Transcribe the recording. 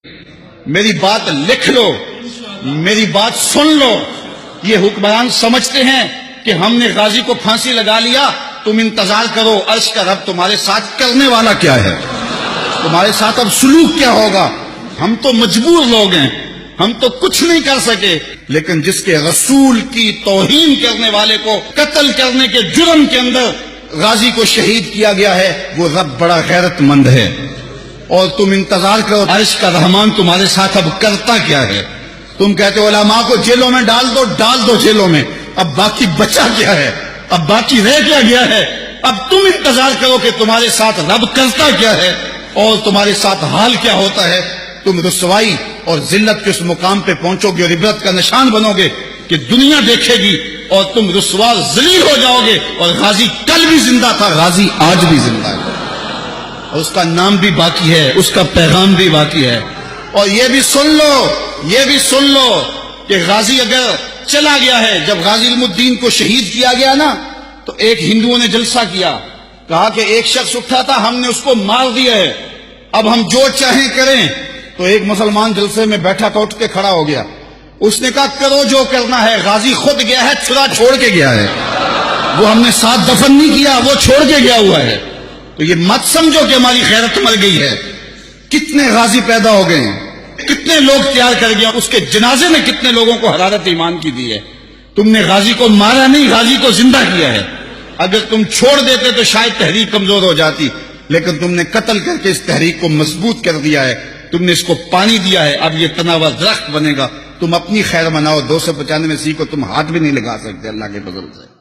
میری بات لکھ لو، میری بات سن لو. یہ حکمران سمجھتے ہیں کہ ہم نے غازی کو پھانسی لگا لیا، تم انتظار کرو عرش کا رب تمہارے ساتھ کرنے والا کیا ہے، تمہارے ساتھ اب سلوک کیا ہوگا. ہم تو مجبور لوگ ہیں، ہم تو کچھ نہیں کر سکے، لیکن جس کے رسول کی توہین کرنے والے کو قتل کرنے کے جرم کے اندر غازی کو شہید کیا گیا ہے، وہ رب بڑا غیرت مند ہے. اور تم انتظار کرو عرش کا رحمان تمہارے ساتھ اب کرتا کیا ہے. تم کہتے ہو علماء کو جیلوں میں ڈال دو جیلوں میں، اب باقی بچا کیا ہے، اب باقی رہ کیا گیا ہے. اب تم انتظار کرو کہ تمہارے ساتھ رب کرتا کیا ہے اور تمہارے ساتھ حال کیا ہوتا ہے. تم رسوائی اور ذلت کے اس مقام پہ پہنچو گے اور عبرت کا نشان بنو گے کہ دنیا دیکھے گی، اور تم رسوا ذلیل ہو جاؤ گے. اور غازی کل بھی زندہ تھا، غازی آج بھی زندہ ہے، اور اس کا نام بھی باقی ہے، اس کا پیغام بھی باقی ہے. اور یہ بھی سن لو کہ غازی اگر چلا گیا ہے، جب غازی علم الدین کو شہید کیا گیا نا، تو ایک ہندوؤں نے جلسہ کیا، کہا کہ ایک شخص اٹھا تھا، ہم نے اس کو مار دیا ہے، اب ہم جو چاہیں کریں. تو ایک مسلمان جلسے میں بیٹھا تھا، اٹھ کے کھڑا ہو گیا، اس نے کہا کرو جو کرنا ہے، غازی خود گیا ہے، چھرا چھوڑ کے گیا ہے، وہ ہم نے ساتھ دفن نہیں کیا، وہ چھوڑ کے گیا ہوا ہے. تو یہ مت سمجھو کہ ہماری خیرت مر گئی ہے. کتنے غازی پیدا ہو گئے ہیں، کتنے لوگ تیار کر گیا، اس کے جنازے میں کتنے لوگوں کو حرارت ایمان کی دی ہے. تم نے غازی کو مارا نہیں، غازی کو زندہ کیا ہے. اگر تم چھوڑ دیتے تو شاید تحریک کمزور ہو جاتی، لیکن تم نے قتل کر کے اس تحریک کو مضبوط کر دیا ہے. تم نے اس کو پانی دیا ہے، اب یہ تناور درخت بنے گا. تم اپنی خیر مناؤ، 295 کو تم ہاتھ بھی نہیں لگا سکتے اللہ کے فضل سے.